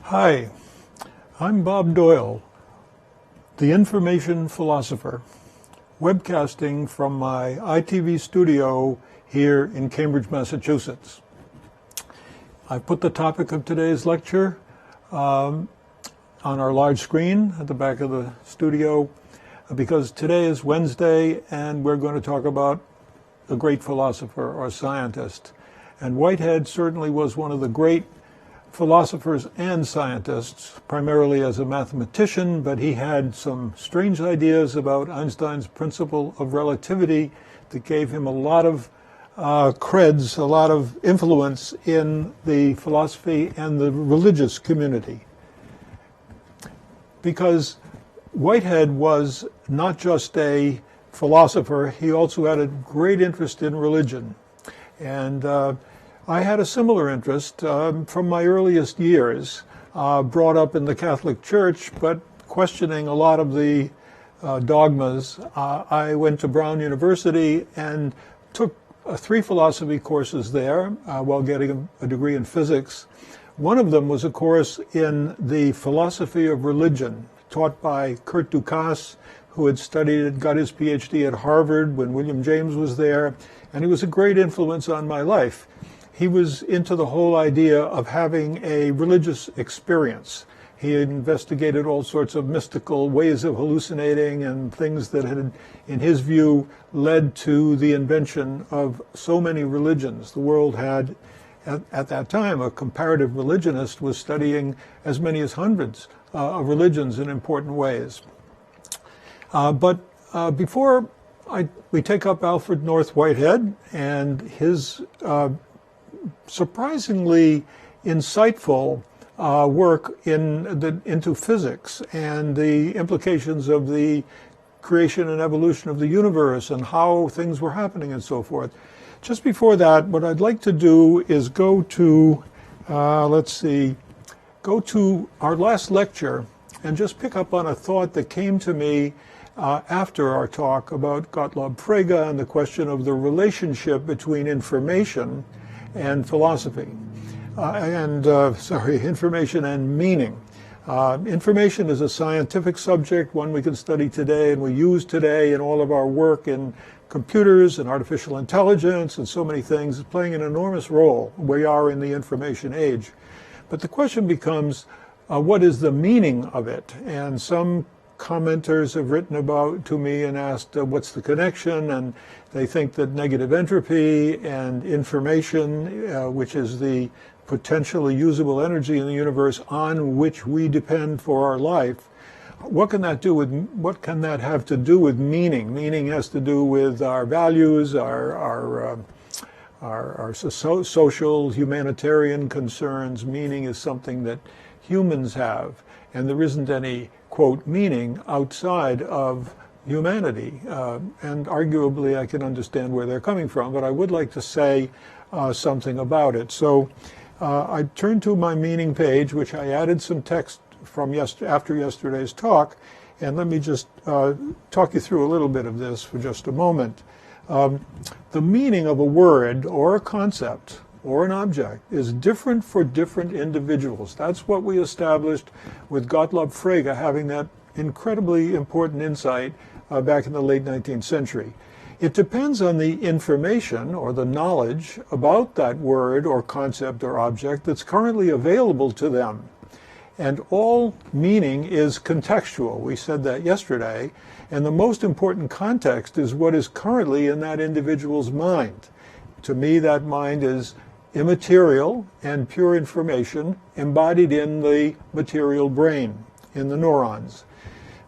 Hi, I'm Bob Doyle, the information philosopher, webcasting from my ITV studio here in Cambridge, Massachusetts. I put the topic of today's lecture on our large screen at the back of the studio because today is Wednesday and we're going to talk about a great philosopher or scientist. And Whitehead certainly was one of the great philosophers and scientists, primarily as a mathematician, but he had some strange ideas about Einstein's principle of relativity that gave him a lot of creds, a lot of influence in the philosophy and the religious community. Because Whitehead was not just a philosopher, he also had a great interest in religion. And I had a similar interest from my earliest years, brought up in the Catholic Church, but questioning a lot of the dogmas. I went to Brown University and took 3 philosophy courses there while getting a degree in physics. One of them was a course in the philosophy of religion, taught by Kurt Dukas, who had studied, got his Ph.D. at Harvard when William James was there, and he was a great influence on my life. He was into the whole idea of having a religious experience. He had investigated all sorts of mystical ways of hallucinating and things that had, in his view, led to the invention of so many religions. The world had, at that time, a comparative religionist was studying as many as hundreds of religions in important ways. But before we take up Alfred North Whitehead and his surprisingly insightful work into physics and the implications of the creation and evolution of the universe and how things were happening and so forth. Just before that, what I'd like to do is go to, go to our last lecture and just pick up on a thought that came to me after our talk about Gottlob Frege and the question of the relationship between information and philosophy, information and meaning. Information is a scientific subject, one we can study today and we use today in all of our work in computers and artificial intelligence and so many things. It's playing an enormous role. We are in the information age. But the question becomes, what is the meaning of it? And some commenters have written to me and asked what's the connection, and they think that negative entropy and information, which is the potentially usable energy in the universe on which we depend for our life, what can that have to do with meaning? Meaning has to do with our values, our social, humanitarian concerns. Meaning is something that humans have, and there isn't any, quote, meaning outside of humanity. And arguably I can understand where they're coming from, but I would like to say something about it. So I turned to my meaning page, which I added some text from after yesterday's talk, and let me just talk you through a little bit of this for just a moment. The meaning of a word or a concept or an object is different for different individuals. That's what we established with Gottlob Frege having that incredibly important insight back in the late 19th century. It depends on the information or the knowledge about that word or concept or object that's currently available to them. And all meaning is contextual. We said that yesterday. And the most important context is what is currently in that individual's mind. To me, that mind is immaterial and pure information embodied in the material brain, in the neurons.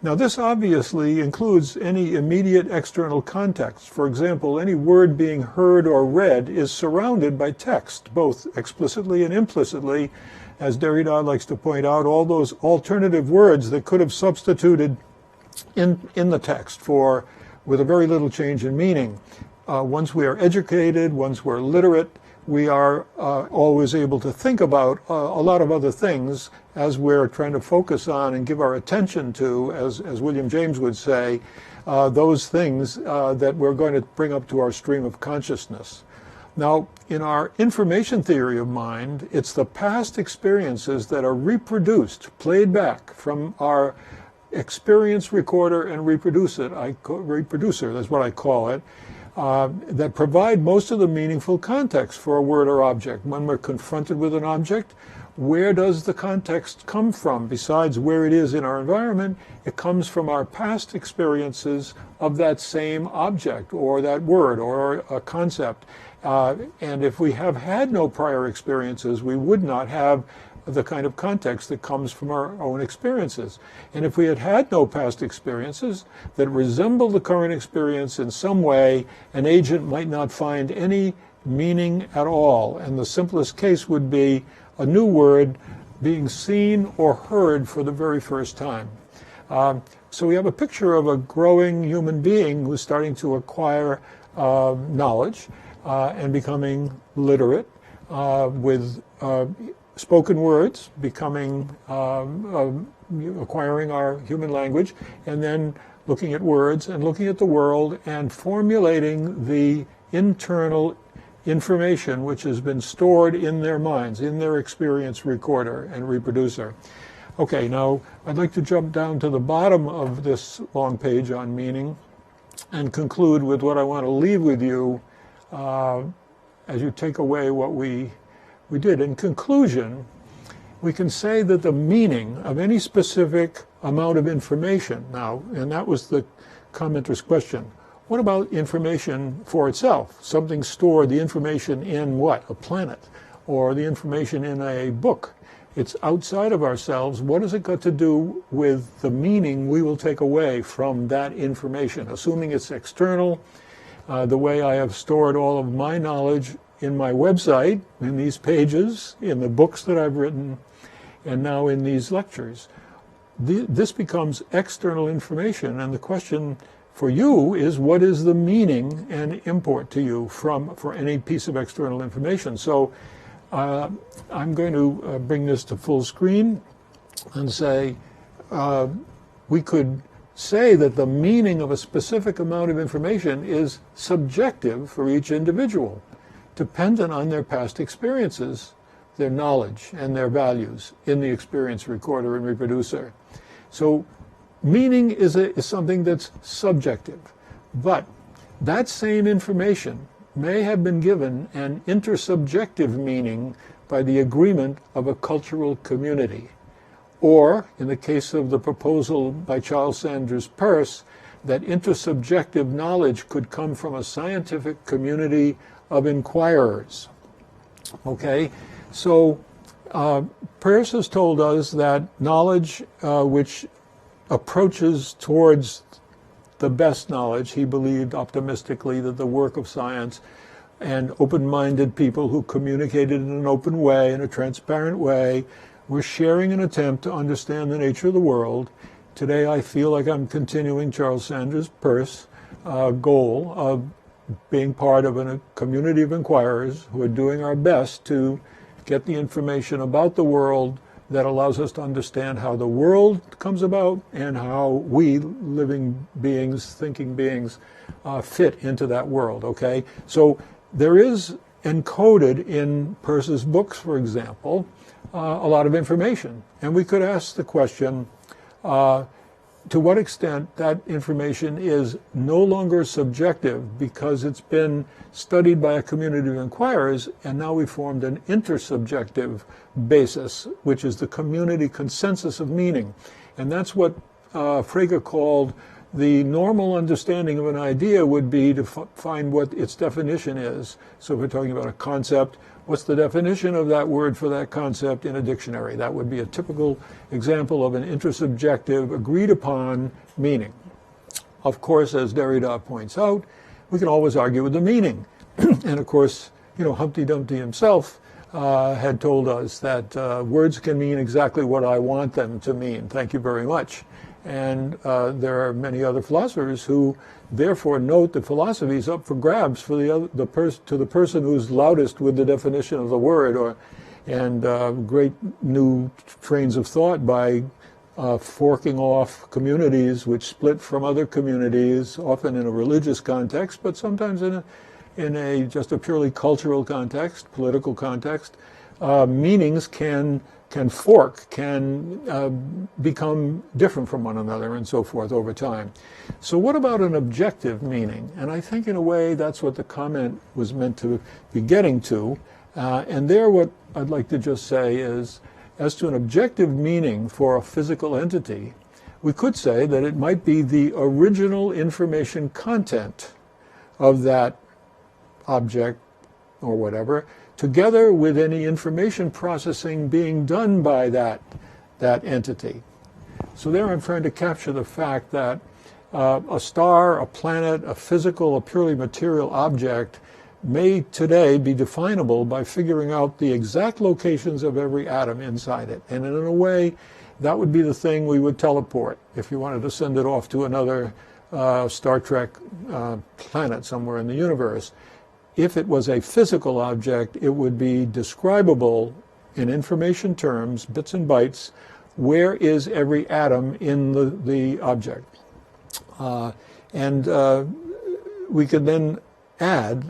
Now, this obviously includes any immediate external context. For example, any word being heard or read is surrounded by text, both explicitly and implicitly. As Derrida likes to point out, all those alternative words that could have substituted in the text with a very little change in meaning. Once we are educated, once we're literate, we are always able to think about a lot of other things as we're trying to focus on and give our attention to, as William James would say, those things that we're going to bring up to our stream of consciousness. Now, in our information theory of mind, it's the past experiences that are reproduced, played back from our experience recorder and reproducer, that's what I call it, that provide most of the meaningful context for a word or object. When we're confronted with an object, where does the context come from? Besides where it is in our environment, it comes from our past experiences of that same object or that word or a concept. And if we have had no prior experiences, we would not have the kind of context that comes from our own experiences. And if we had had no past experiences that resemble the current experience in some way, an agent might not find any meaning at all. And the simplest case would be a new word being seen or heard for the very first time. So we have a picture of a growing human being who's starting to acquire knowledge and becoming literate with spoken words, becoming acquiring our human language, and then looking at words and looking at the world and formulating the internal information which has been stored in their minds, in their experience recorder and reproducer. Okay, now I'd like to jump down to the bottom of this long page on meaning and conclude with what I want to leave with you as you take away what we did. In conclusion, we can say that the meaning of any specific amount of information, now, and that was the commenter's question, what about information for itself? Something stored, the information in what? A planet, or the information in a book. It's outside of ourselves. What has it got to do with the meaning we will take away from that information? Assuming it's external, the way I have stored all of my knowledge in my website, in these pages, in the books that I've written, and now in these lectures. This becomes external information, and the question for you is, what is the meaning and import to you for any piece of external information? So I'm going to bring this to full screen and say we could say that the meaning of a specific amount of information is subjective for each individual, dependent on their past experiences, their knowledge, and their values in the experience recorder and reproducer. So meaning is something that's subjective, but that same information may have been given an intersubjective meaning by the agreement of a cultural community. Or, in the case of the proposal by Charles Sanders Peirce, that intersubjective knowledge could come from a scientific community of inquirers. Okay, so Peirce has told us that knowledge which approaches towards the best knowledge, he believed optimistically that the work of science and open-minded people who communicated in an open way, in a transparent way, were sharing an attempt to understand the nature of the world. Today I feel like I'm continuing Charles Sanders Peirce's goal of being part of a community of inquirers who are doing our best to get the information about the world that allows us to understand how the world comes about and how we, living beings, thinking beings, fit into that world, okay? So there is encoded in Peirce's books, for example, a lot of information. And we could ask the question, to what extent that information is no longer subjective because it's been studied by a community of inquirers, and now we formed an intersubjective basis, which is the community consensus of meaning. And that's what Frege called the normal understanding of an idea would be to find what its definition is. So if we're talking about a concept, what's the definition of that word for that concept in a dictionary? That would be a typical example of an intersubjective, agreed upon meaning. Of course, as Derrida points out, we can always argue with the meaning. And of course, Humpty Dumpty himself had told us that words can mean exactly what I want them to mean. Thank you very much. And there are many other philosophers who therefore note that philosophy is up for grabs for the person who's loudest with the definition of the word, and great new trains of thought by forking off communities which split from other communities, often in a religious context, but sometimes in in just a purely cultural context, political context, meanings can fork, can become different from one another and so forth over time. So what about an objective meaning? And I think in a way that's what the comment was meant to be getting to. And there what I'd like to just say is, as to an objective meaning for a physical entity, we could say that it might be the original information content of that object or whatever, together with any information processing being done by that entity. So there I'm trying to capture the fact that a star, a planet, a physical, a purely material object may today be definable by figuring out the exact locations of every atom inside it. And in a way, that would be the thing we would teleport if you wanted to send it off to another Star Trek planet somewhere in the universe. If it was a physical object, it would be describable in information terms, bits and bytes, where is every atom in the object. And we could then add,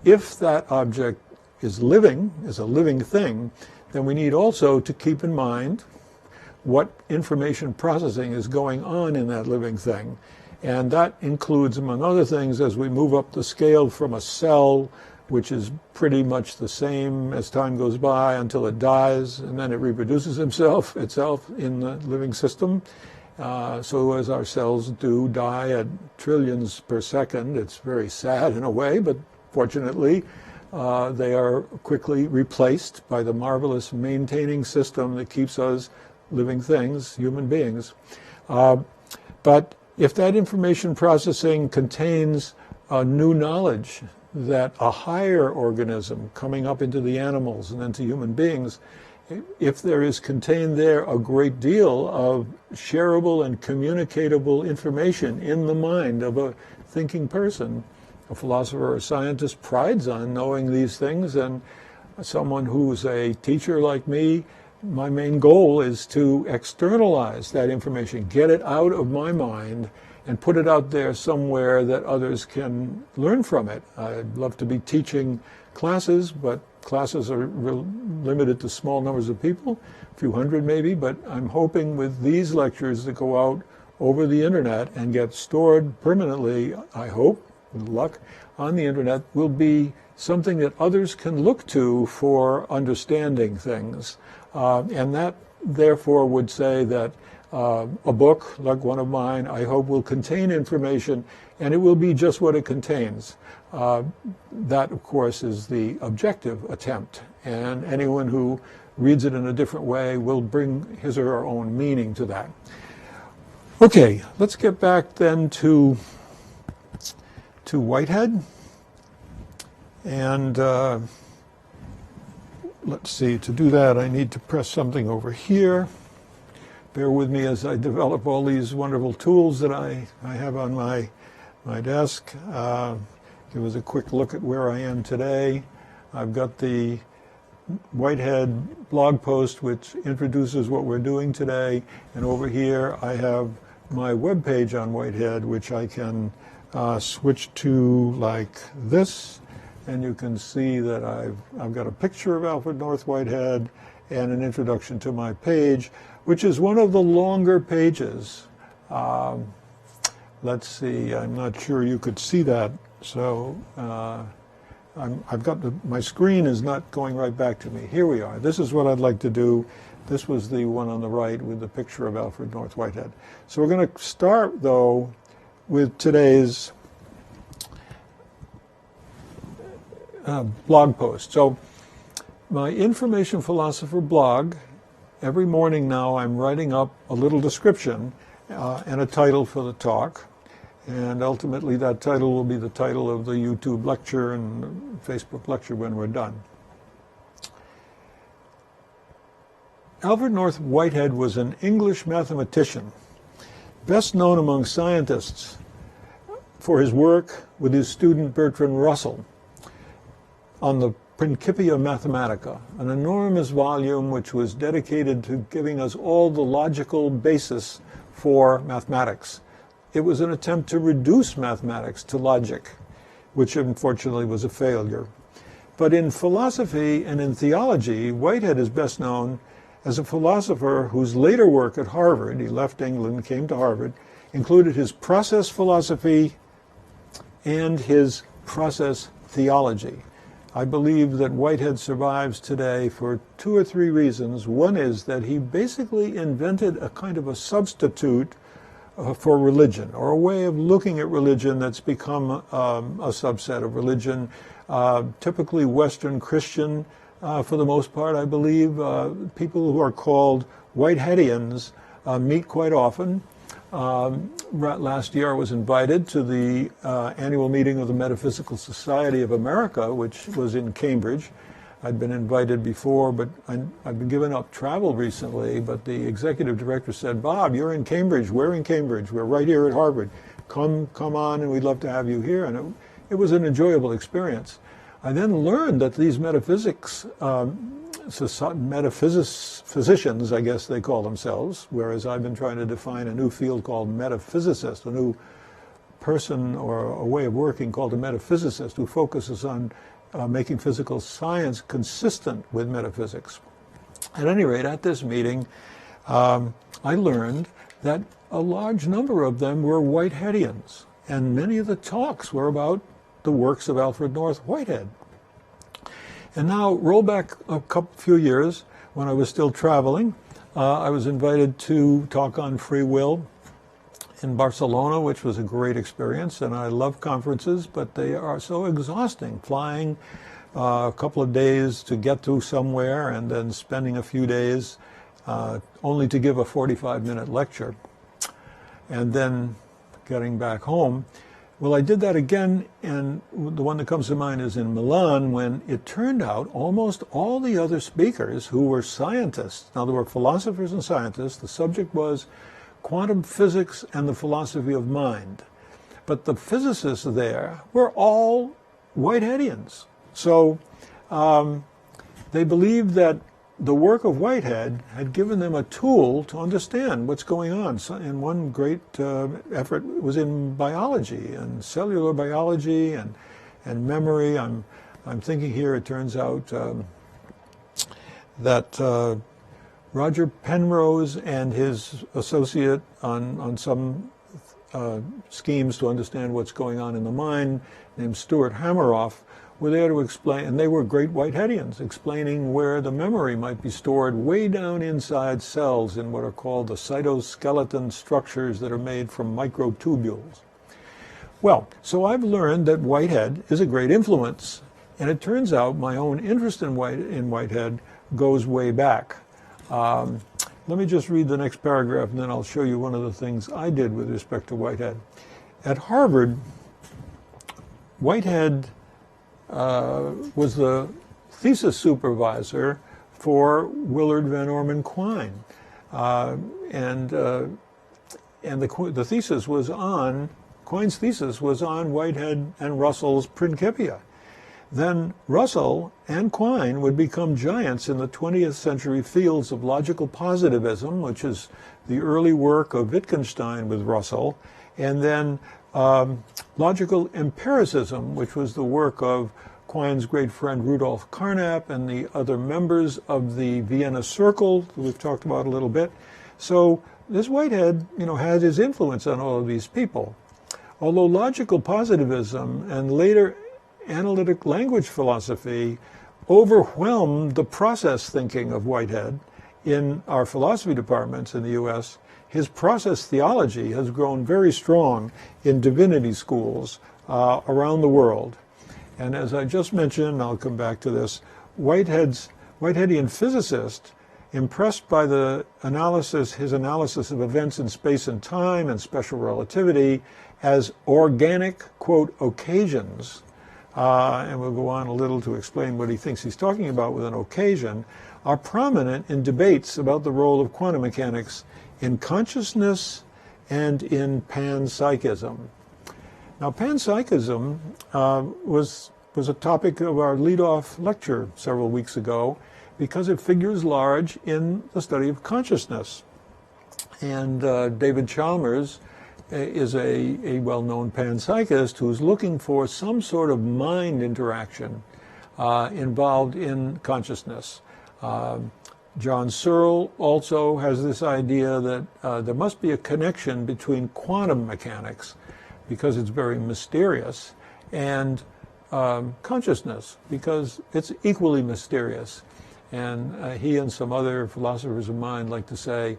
if that object is a living thing, then we need also to keep in mind what information processing is going on in that living thing. And that includes, among other things, as we move up the scale from a cell, which is pretty much the same as time goes by until it dies, and then it reproduces itself in the living system. So as our cells do die at trillions per second, it's very sad in a way, but fortunately, they are quickly replaced by the marvelous maintaining system that keeps us living things, human beings. But if that information processing contains new knowledge that a higher organism coming up into the animals and then to human beings, if there is contained there a great deal of shareable and communicatable information in the mind of a thinking person, a philosopher or a scientist prides on knowing these things, and someone who's a teacher like me, my main goal is to externalize that information, get it out of my mind and put it out there somewhere that others can learn from it. I'd love to be teaching classes, but classes are limited to small numbers of people, a few hundred maybe, but I'm hoping with these lectures that go out over the internet and get stored permanently, I hope, with luck, on the internet, will be something that others can look to for understanding things. And that, therefore, would say that a book, like one of mine, I hope will contain information, and it will be just what it contains. That, of course, is the objective attempt, and anyone who reads it in a different way will bring his or her own meaning to that. Okay, let's get back then to Whitehead. And let's see, to do that I need to press something over here. Bear with me as I develop all these wonderful tools that I have on my desk. Give us a quick look at where I am today. I've got the Whitehead blog post which introduces what we're doing today, and over here I have my web page on Whitehead, which I can switch to like this, and you can see that I've got a picture of Alfred North Whitehead and an introduction to my page, which is one of the longer pages. Let's see, I'm not sure you could see that, so I've got my screen is not going right back to me. Here we are. This is what I'd like to do. This was the one on the right with the picture of Alfred North Whitehead. So we're going to start, though, with today's blog post. So my Information Philosopher blog, every morning now I'm writing up a little description and a title for the talk. And ultimately that title will be the title of the YouTube lecture and Facebook lecture when we're done. Alfred North Whitehead was an English mathematician, best known among scientists for his work with his student Bertrand Russell on the Principia Mathematica, an enormous volume which was dedicated to giving us all the logical basis for mathematics. It was an attempt to reduce mathematics to logic. which unfortunately was a failure. But in philosophy and in theology, Whitehead is best known as a philosopher whose later work at Harvard, he left England, came to Harvard, included his process philosophy and his process theology. I believe that Whitehead survives today for 2 or 3 reasons. One is that he basically invented a kind of a substitute for religion, or a way of looking at religion that's become a subset of religion, typically Western Christian for the most part, I believe. People who are called Whiteheadians meet quite often. Last year I was invited to the annual meeting of the Metaphysical Society of America, which was in Cambridge. I'd been invited before, but I've been giving up travel recently, but the executive director said, "Bob, you're in Cambridge, we're in Cambridge, we're right here at Harvard. Come on, and we'd love to have you here." And it was an enjoyable experience. I then learned that these physicians, I guess they call themselves, whereas I've been trying to define a new field called metaphysicist, a new person or a way of working called a metaphysicist who focuses on making physical science consistent with metaphysics. At any rate, at this meeting, I learned that a large number of them were Whiteheadians, and many of the talks were about the works of Alfred North Whitehead. And now, roll back a few years, when I was still traveling, I was invited to talk on free will in Barcelona, which was a great experience, and I love conferences, but they are so exhausting, flying a couple of days to get to somewhere and then spending a few days only to give a 45-minute lecture and then getting back home. Well, I did that again, and the one that comes to mind is in Milan, when it turned out almost all the other speakers who were scientists, now there were philosophers and scientists, the subject was quantum physics and the philosophy of mind. But the physicists there were all Whiteheadians. So they believed that the work of Whitehead had given them a tool to understand what's going on. And one great effort was in biology and cellular biology and memory. I'm thinking here, it turns out that Roger Penrose and his associate on some schemes to understand what's going on in the mind, named Stuart Hameroff, were there to explain, and they were great Whiteheadians, explaining where the memory might be stored way down inside cells in what are called the cytoskeleton structures that are made from microtubules. Well, so I've learned that Whitehead is a great influence, and it turns out my own interest in Whitehead goes way back. Let me just read the next paragraph, and then I'll show you one of the things I did with respect to Whitehead. At Harvard, Whitehead was the thesis supervisor for Willard van Orman Quine, and the thesis was on, Quine's thesis was on Whitehead and Russell's Principia. Then Russell and Quine would become giants in the 20th century fields of logical positivism, which is the early work of Wittgenstein with Russell, and then logical empiricism, which was the work of Quine's great friend Rudolf Carnap and the other members of the Vienna Circle that we've talked about a little bit. So this Whitehead, had his influence on all of these people. Although logical positivism and later analytic language philosophy overwhelmed the process thinking of Whitehead in our philosophy departments in the U.S., his process theology has grown very strong in divinity schools around the world. And as I just mentioned, I'll come back to this, Whiteheadian physicist, impressed by his analysis of events in space and time and special relativity as organic, quote, occasions, and we'll go on a little to explain what he thinks he's talking about with an occasion, are prominent in debates about the role of quantum mechanics in consciousness and in panpsychism. Now, panpsychism was a topic of our lead-off lecture several weeks ago because it figures large in the study of consciousness. And David Chalmers is a well-known panpsychist who's looking for some sort of mind interaction involved in consciousness. John Searle also has this idea that there must be a connection between quantum mechanics, because it's very mysterious, and consciousness, because it's equally mysterious. And he and some other philosophers of mind like to say,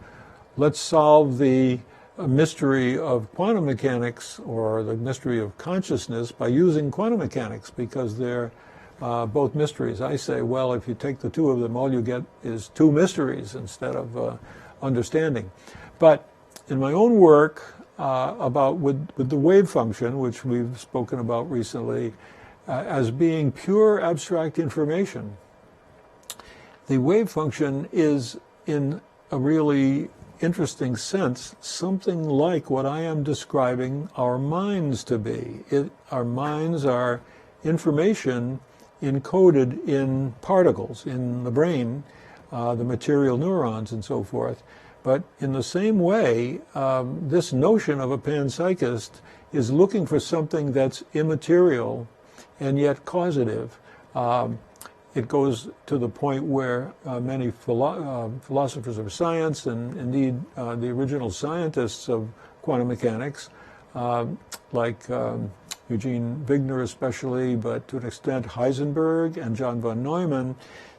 let's solve the mystery of quantum mechanics, or the mystery of consciousness, by using quantum mechanics, because they're both mysteries. I say, well, if you take the two of them, all you get is two mysteries instead of understanding. But in my own work with the wave function, which we've spoken about recently, as being pure abstract information, the wave function is, in a really interesting sense, something like what I am describing our minds to be. Our minds are information encoded in particles in the brain, the material neurons and so forth. But in the same way, this notion of a panpsychist is looking for something that's immaterial and yet causative. It goes to the point where many philosophers of science, and indeed the original scientists of quantum mechanics, like Eugene Wigner especially, but to an extent Heisenberg and John von Neumann,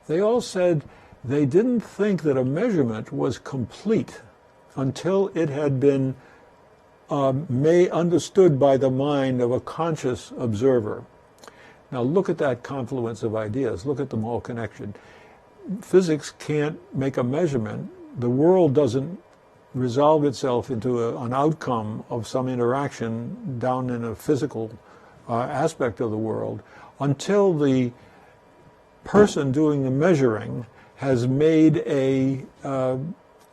they all said they didn't think that a measurement was complete until it had been understood by the mind of a conscious observer. Now look at that confluence of ideas. Look at them all connected. Physics can't make a measurement. The world doesn't resolve itself into an outcome of some interaction down in a physical aspect of the world until the person doing the measuring has made a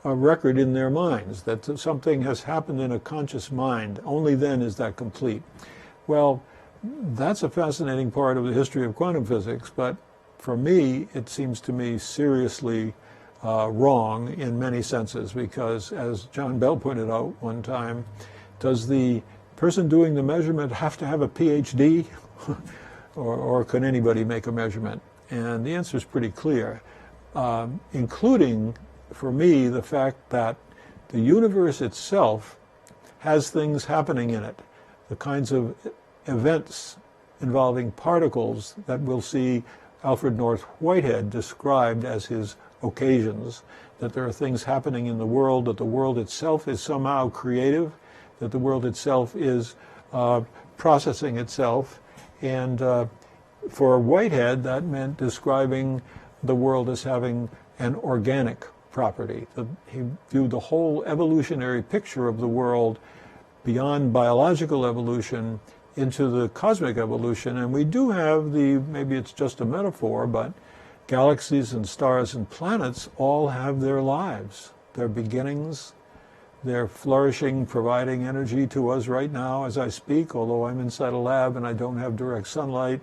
record in their minds that something has happened in a conscious mind. Only then is that complete. Well, that's a fascinating part of the history of quantum physics, but for me, it seems to me seriously wrong in many senses, because as John Bell pointed out one time, does the person doing the measurement have to have a Ph.D. or can anybody make a measurement? And the answer is pretty clear, including, for me, the fact that the universe itself has things happening in it, the kinds of events involving particles that we'll see Alfred North Whitehead described as his occasions, that there are things happening in the world, that the world itself is somehow creative, that the world itself is processing itself. And for Whitehead, that meant describing the world as having an organic property. He viewed the whole evolutionary picture of the world beyond biological evolution into the cosmic evolution. And we do have maybe it's just a metaphor, but galaxies and stars and planets all have their lives, their beginnings. They're flourishing, providing energy to us right now as I speak, although I'm inside a lab and I don't have direct sunlight,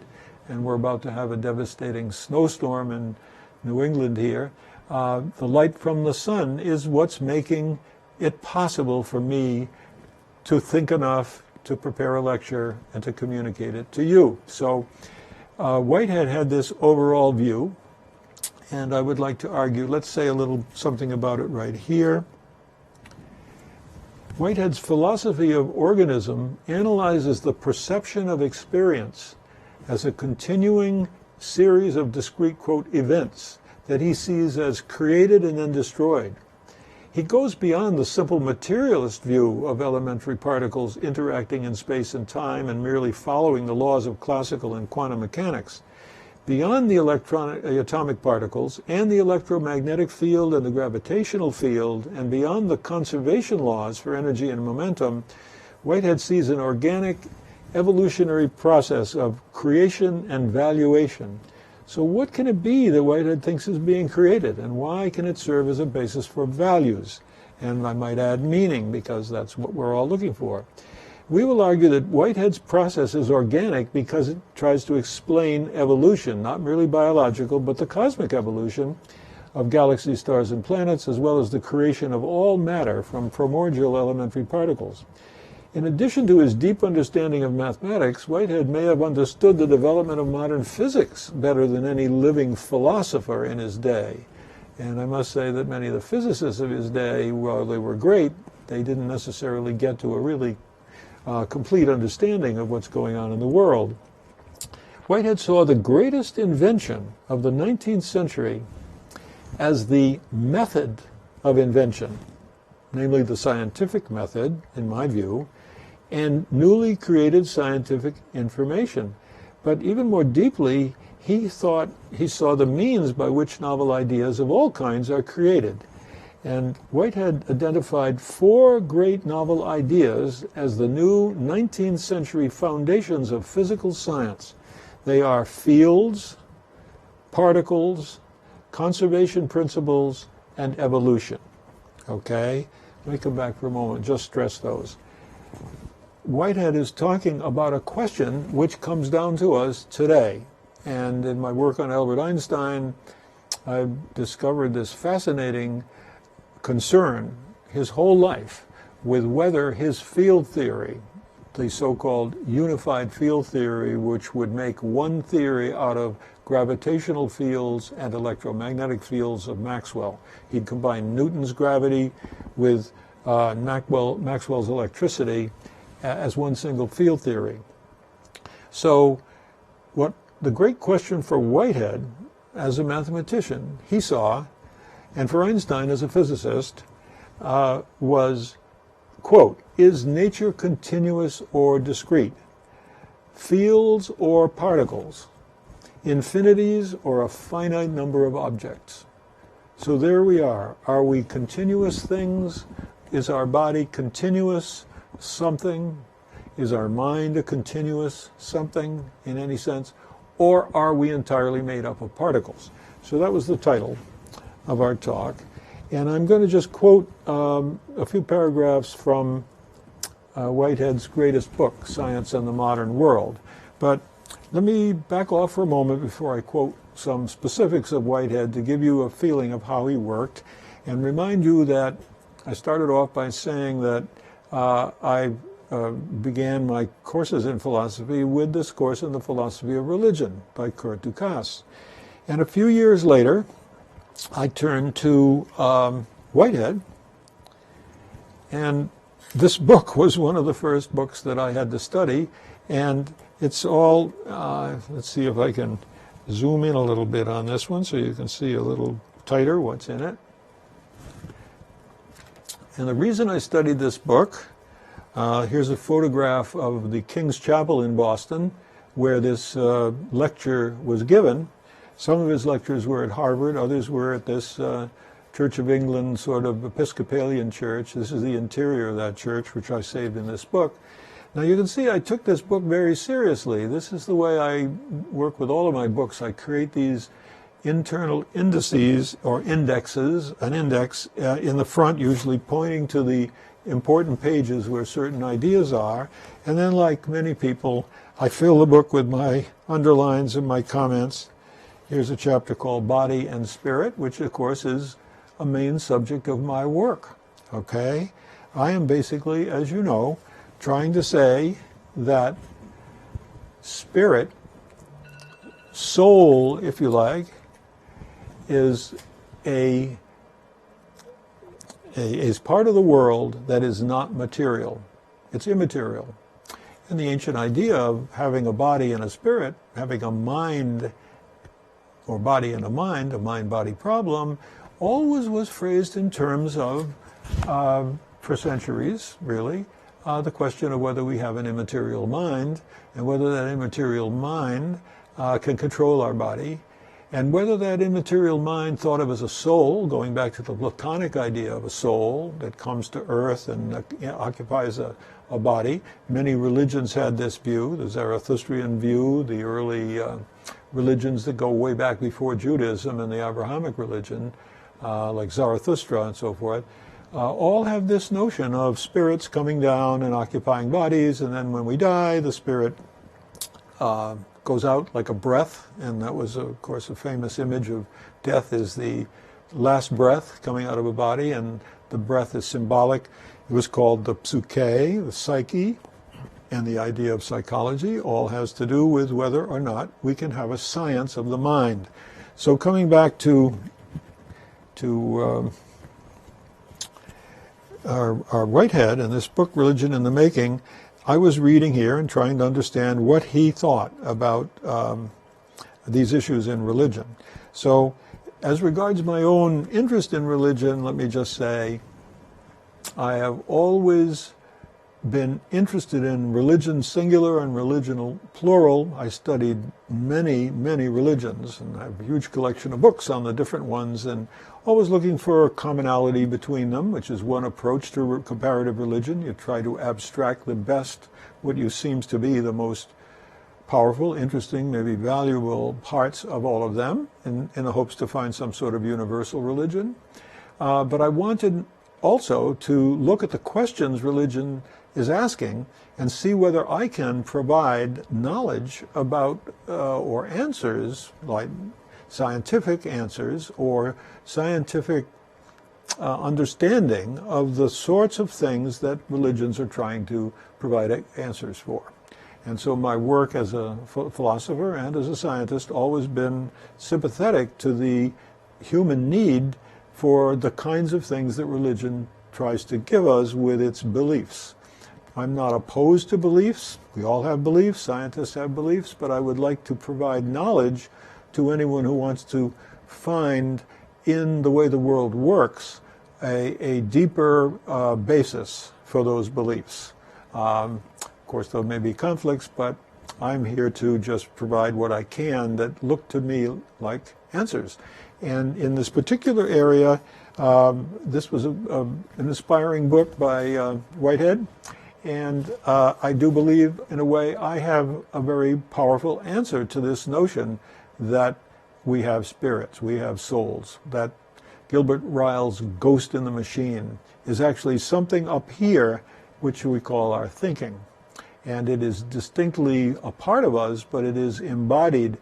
and we're about to have a devastating snowstorm in New England here. The light from the sun is what's making it possible for me to think enough to prepare a lecture and to communicate it to you. So Whitehead had this overall view, and I would like to argue, let's say a little something about it right here. Whitehead's philosophy of organism analyzes the perception of experience as a continuing series of discrete, quote, events that he sees as created and then destroyed. He goes beyond the simple materialist view of elementary particles interacting in space and time and merely following the laws of classical and quantum mechanics. Beyond the atomic particles and the electromagnetic field and the gravitational field, and beyond the conservation laws for energy and momentum, Whitehead sees an organic evolutionary process of creation and valuation. So what can it be that Whitehead thinks is being created, and why can it serve as a basis for values? And I might add meaning, because that's what we're all looking for. We will argue that Whitehead's process is organic because it tries to explain evolution, not merely biological, but the cosmic evolution of galaxies, stars, and planets, as well as the creation of all matter from primordial elementary particles. In addition to his deep understanding of mathematics, Whitehead may have understood the development of modern physics better than any living philosopher in his day. And I must say that many of the physicists of his day, while they were great, they didn't necessarily get to a really complete understanding of what's going on in the world. Whitehead saw the greatest invention of the 19th century as the method of invention, namely the scientific method, in my view, and newly created scientific information. But even more deeply, he saw the means by which novel ideas of all kinds are created. And Whitehead identified 4 great novel ideas as the new 19th century foundations of physical science. They are fields, particles, conservation principles, and evolution. Okay? Let me come back for a moment, just stress those. Whitehead is talking about a question which comes down to us today. And in my work on Albert Einstein, I discovered this fascinating concern his whole life with whether his field theory, the so-called unified field theory, which would make one theory out of gravitational fields and electromagnetic fields of Maxwell. He'd combine Newton's gravity with Maxwell's electricity as one single field theory. So what the great question for Whitehead as a mathematician, he saw, and for Einstein as a physicist, was, quote, is nature continuous or discrete? Fields or particles? Infinities or a finite number of objects? So there we are. Are we continuous things? Is our body continuous something? Is our mind a continuous something in any sense? Or are we entirely made up of particles? So that was the title of our talk. And I'm going to just quote a few paragraphs from Whitehead's greatest book, Science and the Modern World. But let me back off for a moment before I quote some specifics of Whitehead to give you a feeling of how he worked and remind you that I started off by saying that I began my courses in philosophy with this course in the philosophy of religion by Kurt Dukas. And a few years later, I turned to Whitehead, and this book was one of the first books that I had to study, and it's all, let's see if I can zoom in a little bit on this one so you can see a little tighter what's in it. And the reason I studied this book, here's a photograph of the King's Chapel in Boston where this lecture was given. Some of his lectures were at Harvard, others were at this Church of England sort of Episcopalian church. This is the interior of that church, which I saved in this book. Now you can see I took this book very seriously. This is the way I work with all of my books. I create these internal indices or indexes, an index in the front usually pointing to the important pages where certain ideas are. And then, like many people, I fill the book with my underlines and my comments. Here's a chapter called Body and Spirit, which of course is a main subject of my work. Okay? I am basically, as you know, trying to say that spirit, soul, if you like, is part of the world that is not material. It's immaterial. And the ancient idea of having a body and a spirit, having a mind or body and a mind-body problem, always was phrased in terms of, for centuries, really, the question of whether we have an immaterial mind and whether that immaterial mind can control our body, and whether that immaterial mind, thought of as a soul, going back to the Platonic idea of a soul that comes to earth and occupies a body. Many religions had this view, the Zarathustrian view, the early religions that go way back before Judaism and the Abrahamic religion, like Zarathustra and so forth, all have this notion of spirits coming down and occupying bodies, and then when we die, the spirit goes out like a breath, and that was, of course, a famous image of death is the last breath coming out of a body, and the breath is symbolic. It was called the psyche, the psyche, and the idea of psychology all has to do with whether or not we can have a science of the mind. So coming back to our Whitehead and this book, Religion in the Making, I was reading here and trying to understand what he thought about these issues in religion. So as regards my own interest in religion, let me just say I have always been interested in religion singular and religion plural. I studied many, many religions, and I have a huge collection of books on the different ones, and always looking for a commonality between them, which is one approach to comparative religion. You try to abstract the best, what you seems to be the most powerful, interesting, maybe valuable parts of all of them, in the hopes to find some sort of universal religion. But I wanted also to look at the questions religion is asking and see whether I can provide knowledge about or answers, like scientific answers or scientific understanding of the sorts of things that religions are trying to provide answers for. And so my work as a philosopher and as a scientist always been sympathetic to the human need for the kinds of things that religion tries to give us with its beliefs. I'm not opposed to beliefs. We all have beliefs, scientists have beliefs, but I would like to provide knowledge to anyone who wants to find in the way the world works a deeper basis for those beliefs. Of course, there may be conflicts, but I'm here to just provide what I can that look to me like answers. And in this particular area, this was an inspiring book by Whitehead. And I do believe, in a way, I have a very powerful answer to this notion that we have spirits, we have souls, that Gilbert Ryle's ghost in the machine is actually something up here which we call our thinking. And it is distinctly a part of us, but it is embodied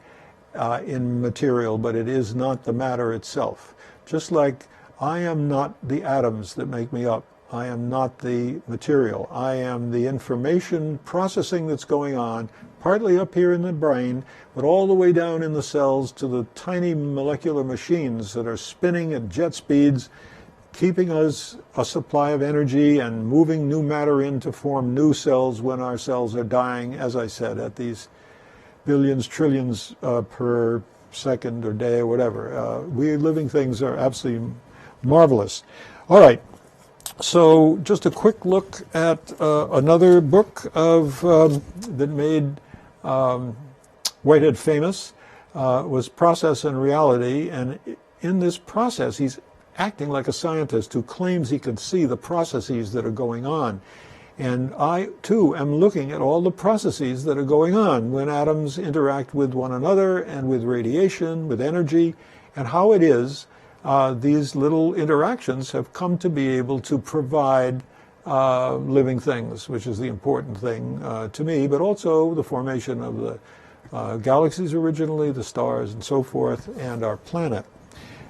in material, but it is not the matter itself. Just like I am not the atoms that make me up. I am not the material. I am the information processing that's going on, partly up here in the brain, but all the way down in the cells to the tiny molecular machines that are spinning at jet speeds, keeping us a supply of energy and moving new matter in to form new cells when our cells are dying, as I said, at these billions, trillions per second or day or whatever. We living things are absolutely marvelous. All right. So just a quick look at another book that made Whitehead famous, was Process and Reality. And in this process, he's acting like a scientist who claims he can see the processes that are going on. And I, too, am looking at all the processes that are going on when atoms interact with one another and with radiation, with energy, and how it is these little interactions have come to be able to provide living things, which is the important thing to me, but also the formation of the galaxies originally, the stars and so forth, and our planet.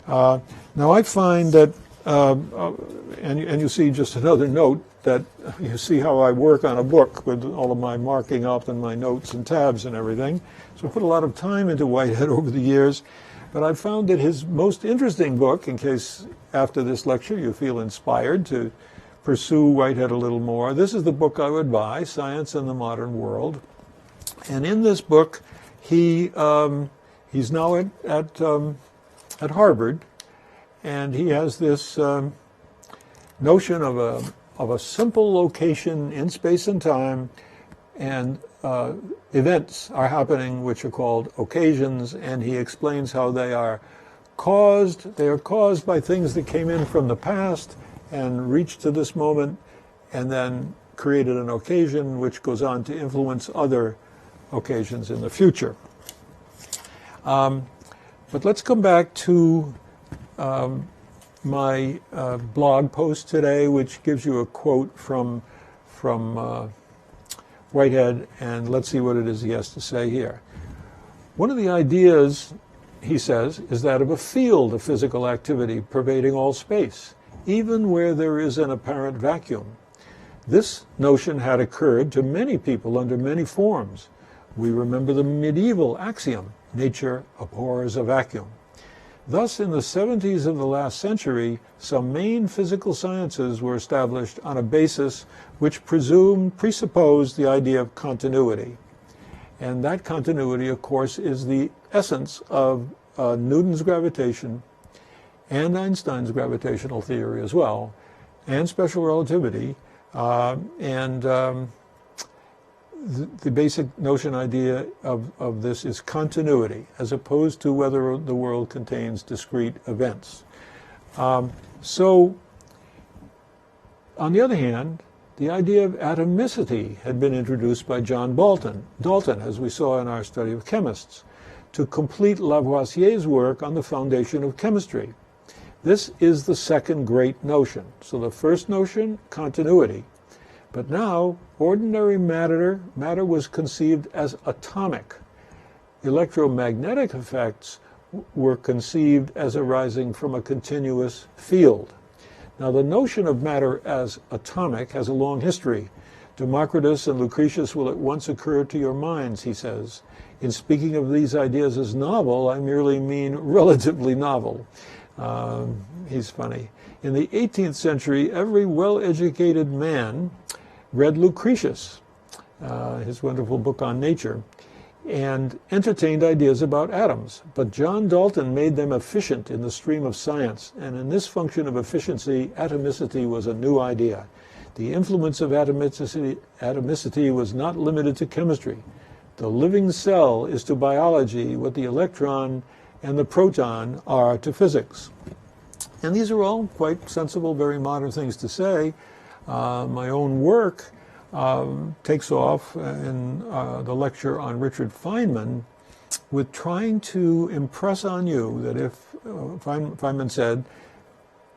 Now I find that, and you see just another note, that you see how I work on a book with all of my marking up and my notes and tabs and everything. So I put a lot of time into Whitehead over the years. But I found that his most interesting book, in case after this lecture you feel inspired to pursue Whitehead a little more, this is the book I would buy, Science in the Modern World. And in this book, he's now at Harvard, and he has this notion of a simple location in space and time, and events are happening which are called occasions, and he explains how they are caused. They are caused by things that came in from the past and reached to this moment and then created an occasion which goes on to influence other occasions in the future. But let's come back to my blog post today, which gives you a quote from Whitehead, and let's see what it is he has to say here. One of the ideas, he says, is that of a field of physical activity pervading all space, even where there is an apparent vacuum. This notion had occurred to many people under many forms. We remember the medieval axiom, nature abhors a vacuum. Thus, in the 70s of the last century, some main physical sciences were established on a basis which presupposed the idea of continuity. And that continuity, of course, is the essence of Newton's gravitation and Einstein's gravitational theory as well, and special relativity, the basic notion idea of this is continuity, as opposed to whether the world contains discrete events. So, on the other hand, the idea of atomicity had been introduced by John Dalton, as we saw in our study of chemists, to complete Lavoisier's work on the foundation of chemistry. This is the second great notion. So the first notion, continuity. But now, ordinary matter was conceived as atomic. Electromagnetic effects were conceived as arising from a continuous field. Now, the notion of matter as atomic has a long history. Democritus and Lucretius will at once occur to your minds, he says. In speaking of these ideas as novel, I merely mean relatively novel. He's funny. In the 18th century, every well-educated man read Lucretius, his wonderful book on nature, and entertained ideas about atoms. But John Dalton made them efficient in the stream of science, and in this function of efficiency, atomicity was a new idea. The influence of atomicity was not limited to chemistry. The living cell is to biology what the electron and the proton are to physics. And these are all quite sensible, very modern things to say. My own work takes off in the lecture on Richard Feynman with trying to impress on you that if, Feynman said,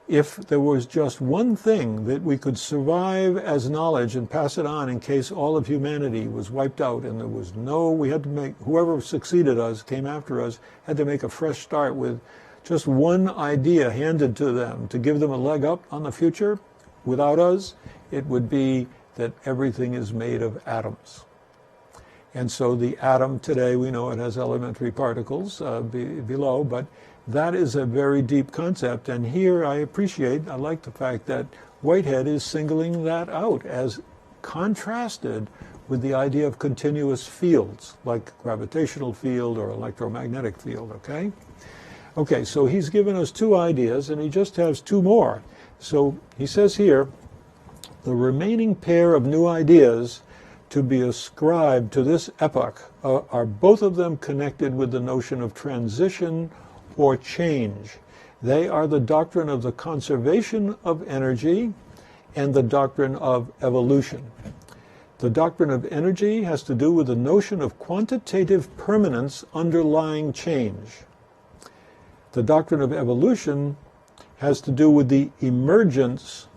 if there was just one thing that we could survive as knowledge and pass it on in case all of humanity was wiped out and there was we had to make, whoever succeeded us, came after us, had to make a fresh start with just one idea handed to them to give them a leg up on the future without us, it would be that everything is made of atoms. And so the atom today, we know it has elementary particles below, but that is a very deep concept. And here I like the fact that Whitehead is singling that out as contrasted with the idea of continuous fields, like gravitational field or electromagnetic field, okay? Okay, so he's given us two ideas, and he just has two more. So he says here, the remaining pair of new ideas to be ascribed to this epoch are both of them connected with the notion of transition or change. They are the doctrine of the conservation of energy and the doctrine of evolution. The doctrine of energy has to do with the notion of quantitative permanence underlying change. The doctrine of evolution has to do with the emergence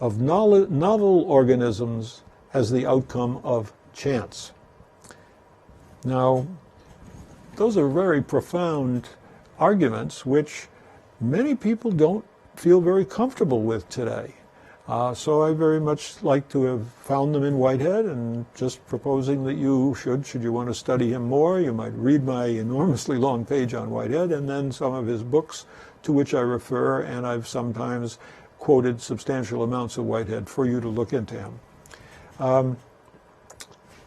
of novel organisms as the outcome of chance. Now, those are very profound arguments which many people don't feel very comfortable with today. So I very much like to have found them in Whitehead, and just proposing that you should you want to study him more, you might read my enormously long page on Whitehead and then some of his books to which I refer, and I've sometimes quoted substantial amounts of Whitehead for you to look into him.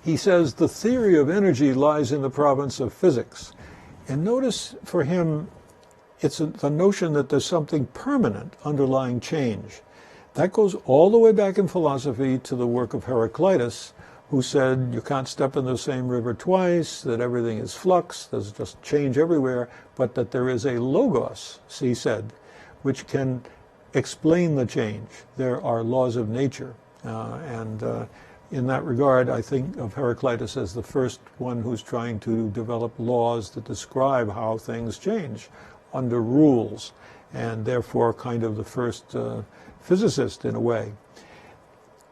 He says the theory of energy lies in the province of physics. And notice for him, it's the notion that there's something permanent underlying change. That goes all the way back in philosophy to the work of Heraclitus, who said you can't step in the same river twice, that everything is flux, there's just change everywhere, but that there is a logos, he said, which can explain the change. There are laws of nature. In that regard, I think of Heraclitus as the first one who's trying to develop laws that describe how things change under rules, and therefore kind of the first physicist in a way.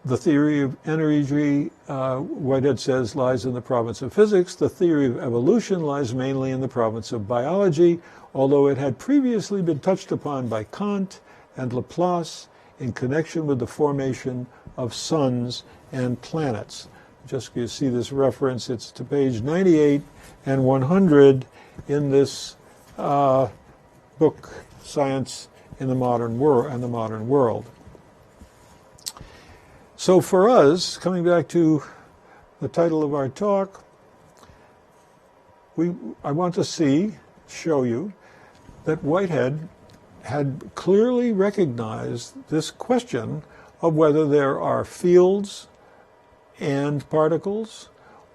The theory of energy, Whitehead says, lies in the province of physics. The theory of evolution lies mainly in the province of biology, although it had previously been touched upon by Kant and Laplace in connection with the formation of suns and planets. Just you see this reference, it's to page 98 and 100 in this book, Science in the Modern World. So for us, coming back to the title of our talk, I want to show you that Whitehead had clearly recognized this question of whether there are fields and particles,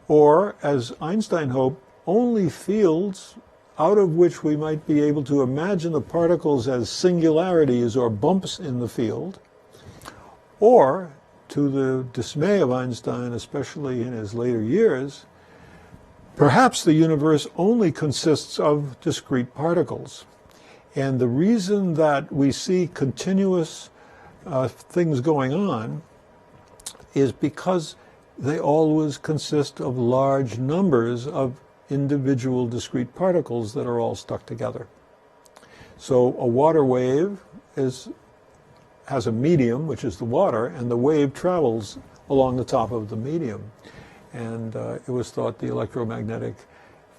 or, as Einstein hoped, only fields out of which we might be able to imagine the particles as singularities or bumps in the field, or, to the dismay of Einstein, especially in his later years, perhaps the universe only consists of discrete particles. And the reason that we see continuous things going on is because they always consist of large numbers of individual discrete particles that are all stuck together. So a water wave has a medium, which is the water, and the wave travels along the top of the medium. And it was thought the electromagnetic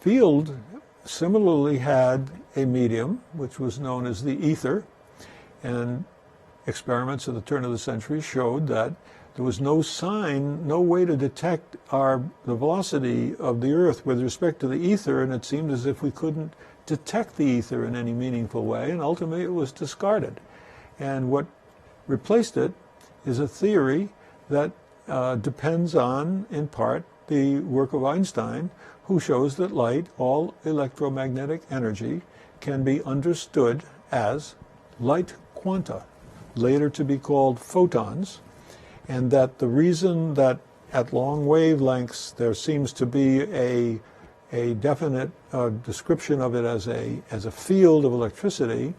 field similarly had a medium, which was known as the ether, and experiments at the turn of the century showed that there was no way to detect the velocity of the Earth with respect to the ether, and it seemed as if we couldn't detect the ether in any meaningful way, and ultimately it was discarded. And what replaced it is a theory that depends on, in part, the work of Einstein, who shows that light, all electromagnetic energy, can be understood as light quanta, later to be called photons, and that the reason that at long wavelengths there seems to be a definite description of it as a field of electricity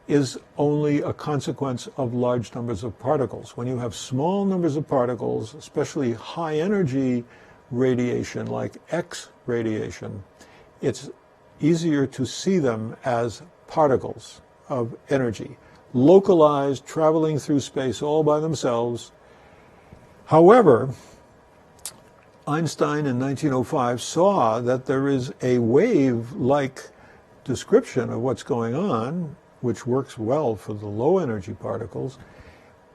is only a consequence of large numbers of particles. When you have small numbers of particles, especially high energy radiation like X radiation, it's easier to see them as particles of energy, localized, traveling through space all by themselves. However, Einstein in 1905 saw that there is a wave-like description of what's going on, which works well for the low energy particles,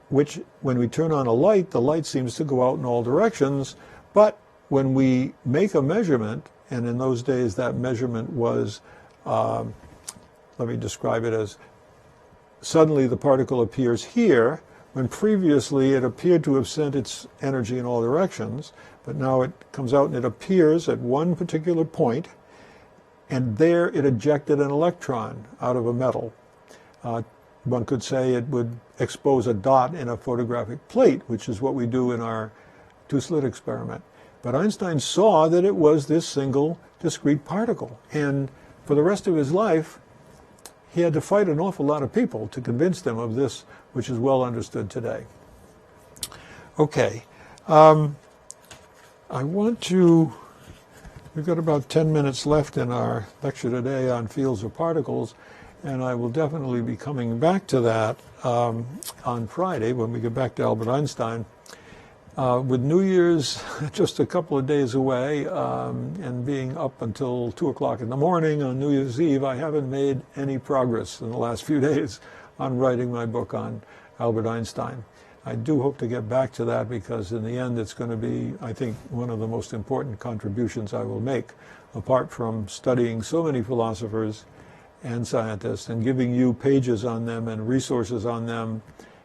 which when we turn on a light, the light seems to go out in all directions, but when we make a measurement, and in those days that measurement was, let me describe it as, suddenly the particle appears here, when previously it appeared to have sent its energy in all directions, but now it comes out and it appears at one particular point, and there it ejected an electron out of a metal. One could say it would expose a dot in a photographic plate, which is what we do in our two-slit experiment. But Einstein saw that it was this single discrete particle, and for the rest of his life, he had to fight an awful lot of people to convince them of this, which is well understood today. Okay, we've got about 10 minutes left in our lecture today on fields of particles, and I will definitely be coming back to that on Friday when we get back to Albert Einstein. With New Year's just a couple of days away and being up until 2 o'clock in the morning on New Year's Eve, I haven't made any progress in the last few days on writing my book on Albert Einstein. I do hope to get back to that because in the end it's going to be, I think, one of the most important contributions I will make, apart from studying so many philosophers and scientists and giving you pages on them and resources on them.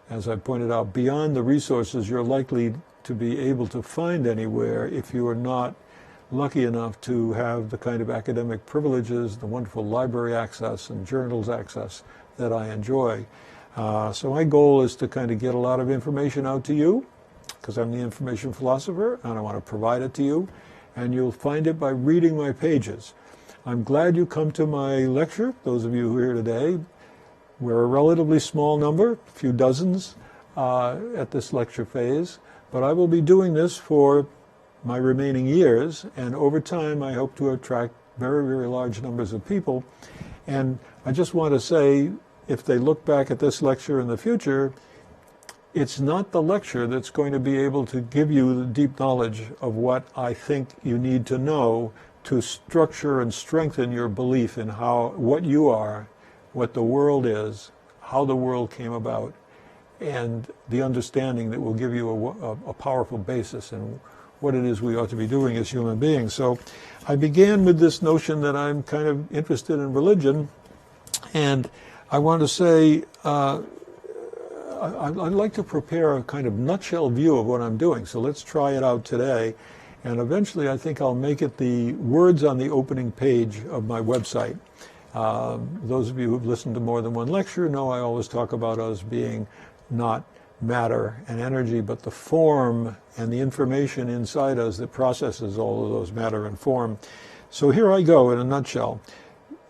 As I pointed out, beyond the resources you're likely to be able to find anywhere if you are not lucky enough to have the kind of academic privileges, the wonderful library access and journals access that I enjoy. So my goal is to kind of get a lot of information out to you, because I'm the information philosopher and I want to provide it to you, and you'll find it by reading my pages. I'm glad you come to my lecture, those of you who are here today. We're a relatively small number, a few dozens at this lecture phase, but I will be doing this for my remaining years, and over time I hope to attract very, very large numbers of people. And I just want to say if they look back at this lecture in the future, it's not the lecture that's going to be able to give you the deep knowledge of what I think you need to know to structure and strengthen your belief in what you are, what the world is, how the world came about, and the understanding that will give you a powerful basis in what it is we ought to be doing as human beings. So I began with this notion that I'm kind of interested in religion, and I want to say I'd like to prepare a kind of nutshell view of what I'm doing. So let's try it out today, and eventually I think I'll make it the words on the opening page of my website. Those of you who've listened to more than one lecture know I always talk about us being not matter and energy, but the form and the information inside us that processes all of those matter and form. So here I go in a nutshell.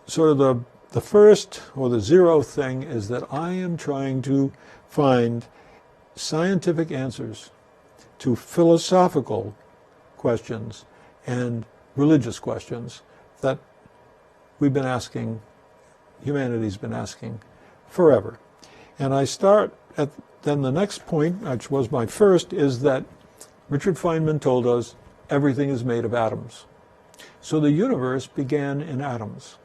Sort of the first or the zero thing is that I am trying to find scientific answers to philosophical questions and religious questions that we've been asking, humanity's been asking forever. And I start at then the next point, which was my first, is that Richard Feynman told us everything is made of atoms. So the universe began in atoms.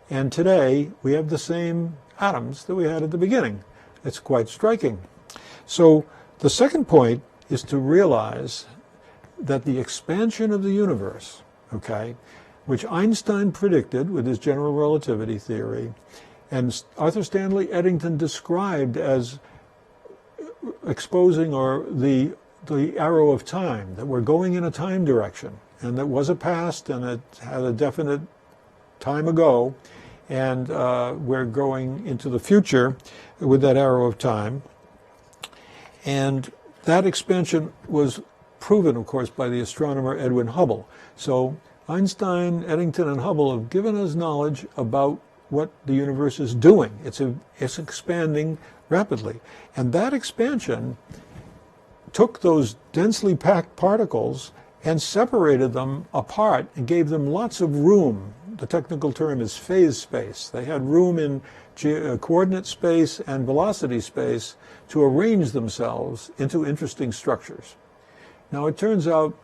And today we have the same atoms that we had at the beginning. It's quite striking. So the second point is to realize that the expansion of the universe, okay, which Einstein predicted with his general relativity theory, and Arthur Stanley Eddington described as exposing the arrow of time, that we're going in a time direction, and that was a past and it had a definite time ago, and we're going into the future with that arrow of time. And that expansion was proven, of course, by the astronomer Edwin Hubble. So Einstein, Eddington, and Hubble have given us knowledge about what the universe is doing. It's expanding rapidly. And that expansion took those densely packed particles and separated them apart and gave them lots of room. The technical term is phase space. They had room in coordinate space and velocity space to arrange themselves into interesting structures. Now it turns out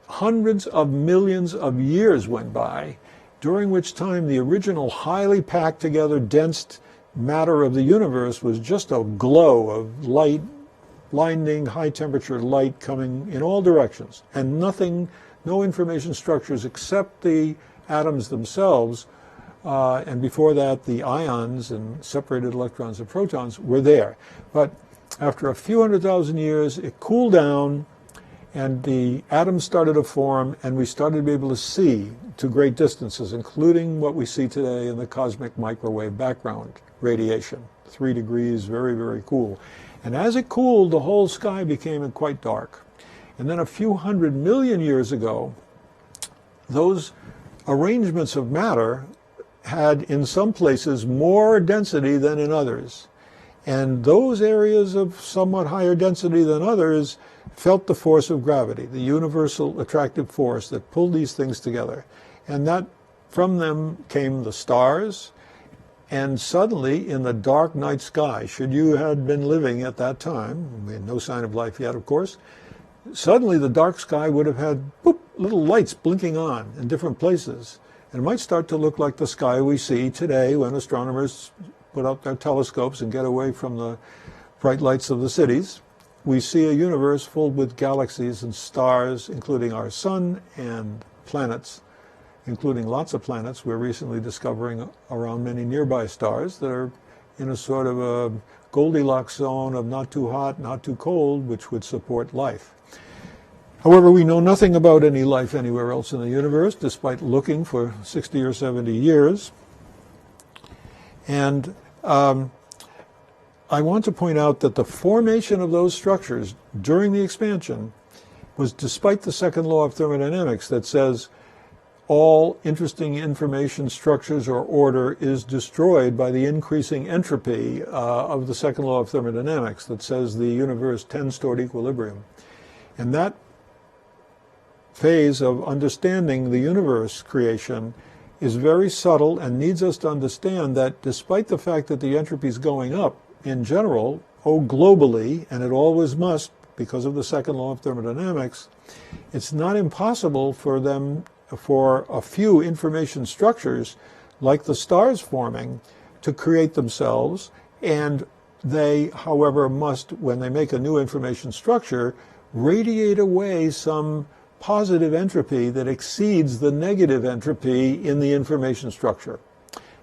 hundreds of millions of years went by, during which time the original highly packed together dense matter of the universe was just a glow of light, blinding high temperature light coming in all directions, and nothing, no information structures except the atoms themselves, and before that the ions and separated electrons and protons were there. But after a few 100,000 years it cooled down, and the atoms started to form, and we started to be able to see to great distances, including what we see today in the cosmic microwave background radiation. 3 degrees, very, very cool. And as it cooled, the whole sky became quite dark. And then a few 100 million years ago, those arrangements of matter had, in some places, more density than in others. And those areas of somewhat higher density than others felt the force of gravity, the universal attractive force that pulled these things together. And that, from them came the stars, and suddenly in the dark night sky, should you had been living at that time, we had no sign of life yet, of course, suddenly the dark sky would have had boop, little lights blinking on in different places. And it might start to look like the sky we see today when astronomers put out their telescopes and get away from the bright lights of the cities. We see a universe filled with galaxies and stars, including our sun, and planets, including lots of planets we're recently discovering around many nearby stars that are in a sort of a Goldilocks zone of not too hot, not too cold, which would support life. However, we know nothing about any life anywhere else in the universe, despite looking for 60 or 70 years. And I want to point out that the formation of those structures during the expansion was despite the second law of thermodynamics that says all interesting information structures or order is destroyed by the increasing entropy of the second law of thermodynamics that says the universe tends toward equilibrium. And that phase of understanding the universe creation is very subtle and needs us to understand that despite the fact that the entropy is going up in general, globally, and it always must because of the second law of thermodynamics, it's not impossible for a few information structures like the stars forming to create themselves, and they, however, must, when they make a new information structure, radiate away some positive entropy that exceeds the negative entropy in the information structure.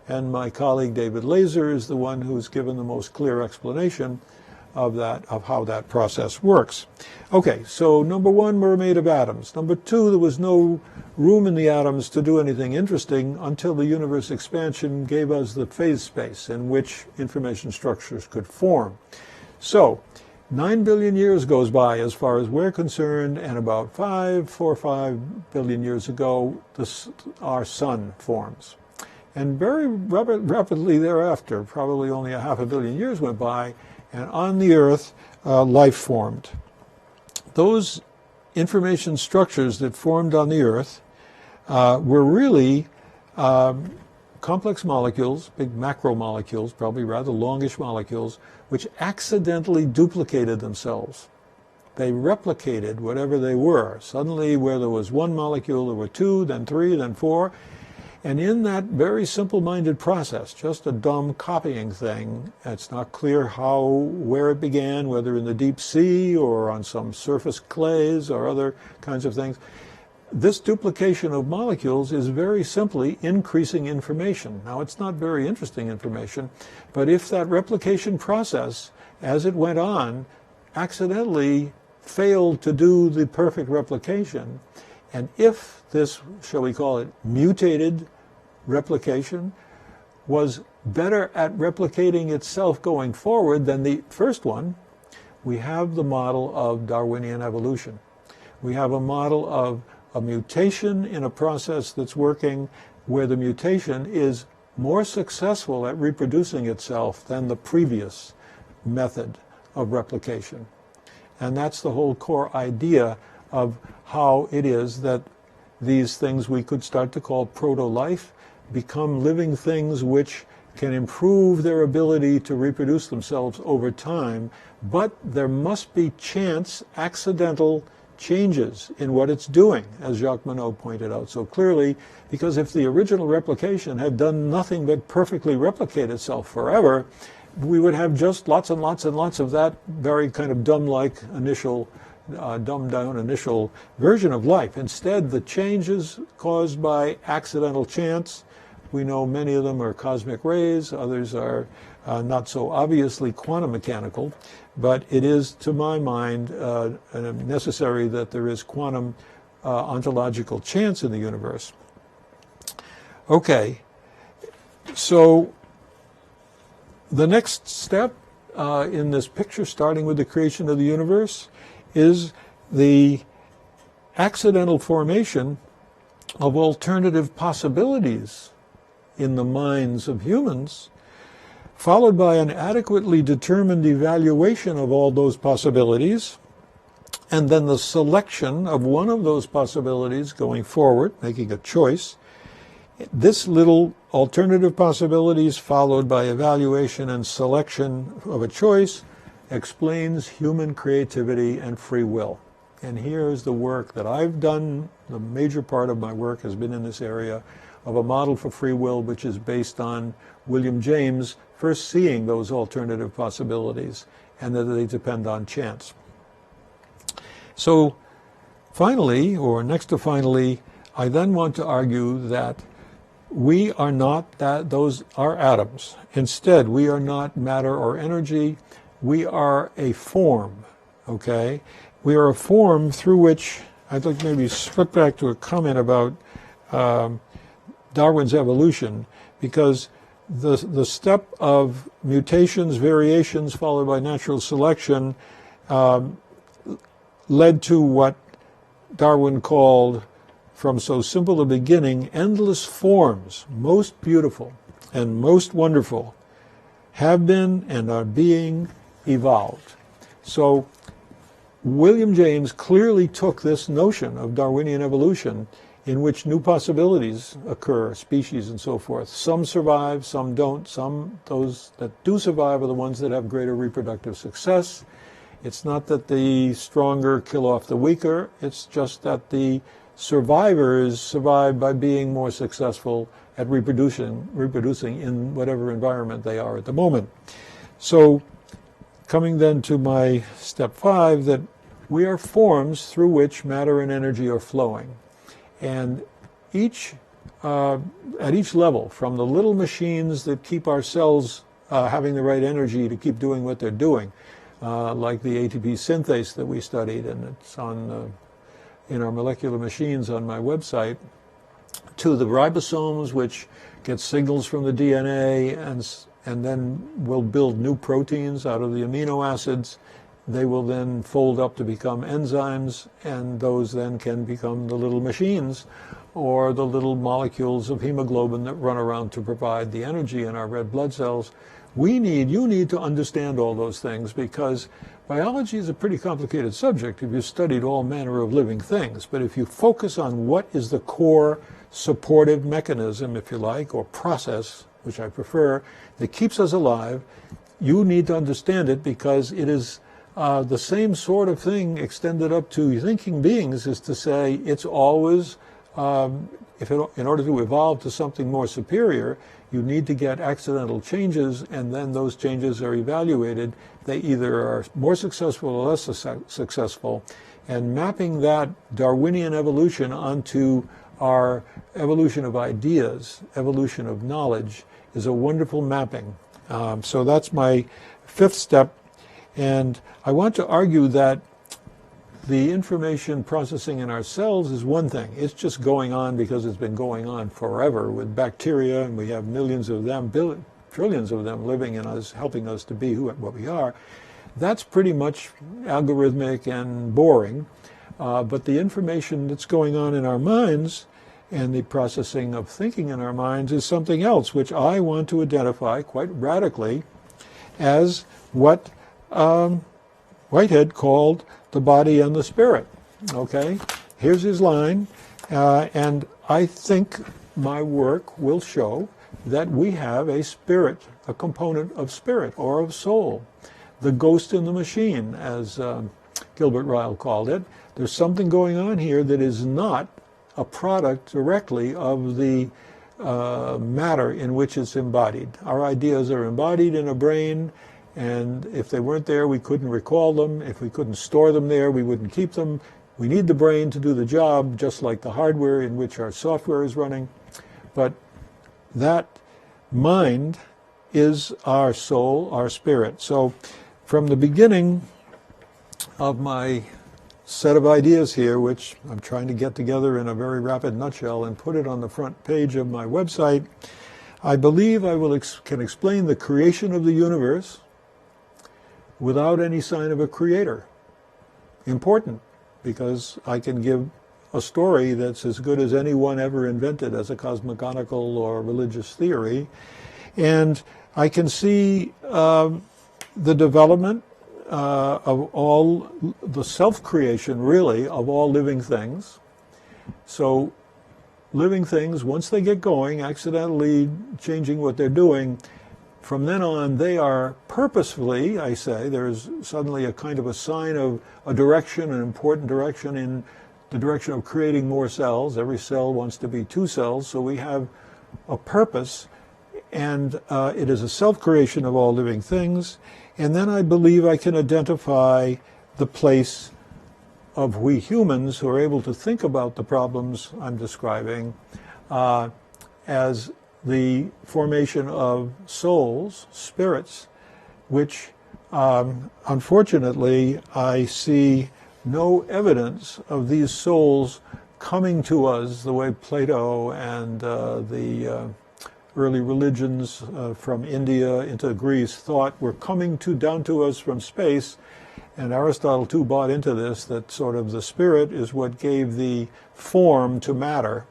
And my colleague David Laser is the one who's given the most clear explanation of that, of how that process works. Okay, so number one, we're made of atoms. Number two, there was no room in the atoms to do anything interesting until the universe expansion gave us the phase space in which information structures could form. So 9 billion years goes by as far as we're concerned, and about 4 or 5 billion years ago, our sun forms. And very rapidly thereafter, probably only a half a billion years went by, and on the Earth, life formed. Those information structures that formed on the Earth were really complex molecules, big macromolecules, probably rather longish molecules, which accidentally duplicated themselves. They replicated whatever they were. Suddenly, where there was one molecule, there were two, then three, then four. And in that very simple-minded process, just a dumb copying thing, it's not clear where it began, whether in the deep sea or on some surface clays or other kinds of things. This duplication of molecules is very simply increasing information. Now, it's not very interesting information, but if that replication process, as it went on, accidentally failed to do the perfect replication, and if this, shall we call it, mutated replication was better at replicating itself going forward than the first one, we have the model of Darwinian evolution. We have a model of a mutation in a process that's working where the mutation is more successful at reproducing itself than the previous method of replication. And that's the whole core idea of how it is that these things we could start to call proto-life become living things which can improve their ability to reproduce themselves over time, but there must be chance, accidental changes in what it's doing, as Jacques Monod pointed out so clearly, because if the original replication had done nothing but perfectly replicate itself forever, we would have just lots and lots and lots of that very kind of dumb-like initial dumbed-down initial version of life. Instead, the changes caused by accidental chance, we know many of them are cosmic rays, others are not so obviously quantum mechanical, but it is, to my mind, necessary that there is quantum ontological chance in the universe. Okay, so the next step in this picture, starting with the creation of the universe, is the accidental formation of alternative possibilities in the minds of humans, followed by an adequately determined evaluation of all those possibilities, and then the selection of one of those possibilities going forward, making a choice. This little alternative possibilities followed by evaluation and selection of a choice explains human creativity and free will. And here's the work that I've done. The major part of my work has been in this area of a model for free will, which is based on William James first seeing those alternative possibilities and that they depend on chance. So finally, or next to finally, I then want to argue that we are not that, those are atoms. Instead, we are not matter or energy. We are a form, okay? We are a form through which, I'd like to maybe slip back to a comment about Darwin's evolution, because the step of mutations, variations, followed by natural selection, led to what Darwin called, from so simple a beginning, endless forms, most beautiful and most wonderful, have been and are being evolved. So William James clearly took this notion of Darwinian evolution in which new possibilities occur, species and so forth. Some survive, some don't. Those that do survive are the ones that have greater reproductive success. It's not that the stronger kill off the weaker, it's just that the survivors survive by being more successful at reproducing in whatever environment they are at the moment. So coming then to my step 5, that we are forms through which matter and energy are flowing. And at each level, from the little machines that keep our cells having the right energy to keep doing what they're doing, like the ATP synthase that we studied, and it's on in our molecular machines on my website, to the ribosomes, which get signals from the DNA and then will build new proteins out of the amino acids. They will then fold up to become enzymes, and those then can become the little machines or the little molecules of hemoglobin that run around to provide the energy in our red blood cells. You need to understand all those things, because biology is a pretty complicated subject if you've studied all manner of living things. But if you focus on what is the core supportive mechanism, if you like, or process, which I prefer, that keeps us alive, you need to understand it, because it is the same sort of thing extended up to thinking beings, is to say it's always, in order to evolve to something more superior, you need to get accidental changes, and then those changes are evaluated. They either are more successful or less successful, and mapping that Darwinian evolution onto our evolution of ideas, evolution of knowledge, is a wonderful mapping. So that's my 5th step. And I want to argue that the information processing in our cells is one thing. It's just going on because it's been going on forever with bacteria, and we have millions of them, trillions of them living in us, helping us to be what we are. That's pretty much algorithmic and boring. But the information that's going on in our minds and the processing of thinking in our minds is something else, which I want to identify quite radically as what Whitehead called the body and the spirit. Okay, here's his line, and I think my work will show that we have a spirit, a component of spirit or of soul, the ghost in the machine, as Gilbert Ryle called it. There's something going on here that is not a product directly of the matter in which it's embodied. Our ideas are embodied in a brain, and if they weren't there, we couldn't recall them. If we couldn't store them there, we wouldn't keep them. We need the brain to do the job, just like the hardware in which our software is running. But that mind is our soul, our spirit. So from the beginning of my set of ideas here, which I'm trying to get together in a very rapid nutshell and put it on the front page of my website, I believe I can explain the creation of the universe without any sign of a creator. Important, because I can give a story that's as good as anyone ever invented as a cosmogonical or religious theory, and I can see the development of all the self-creation, really, of all living things. So living things, once they get going, accidentally changing what they're doing, from then on, they are purposefully, I say, there's suddenly a kind of a sign of a direction, an important direction in the direction of creating more cells. Every cell wants to be 2 cells, so we have a purpose, and it is a self-creation of all living things. And then I believe I can identify the place of we humans who are able to think about the problems I'm describing as the formation of souls, spirits, which unfortunately I see no evidence of these souls coming to us the way Plato and the early religions from India into Greece thought were coming down to us from space. And Aristotle too bought into this, that sort of the spirit is what gave the form to matter.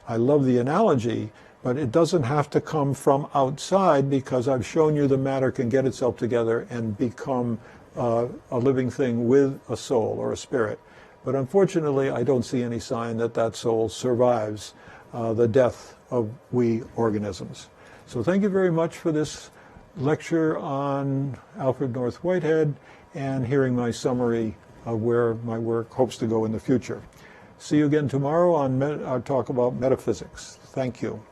I love the analogy, but it doesn't have to come from outside, because I've shown you the matter can get itself together and become a living thing with a soul or a spirit. But unfortunately, I don't see any sign that that soul survives the death of we organisms. So thank you very much for this lecture on Alfred North Whitehead and hearing my summary of where my work hopes to go in the future. See you again tomorrow on our talk about metaphysics. Thank you.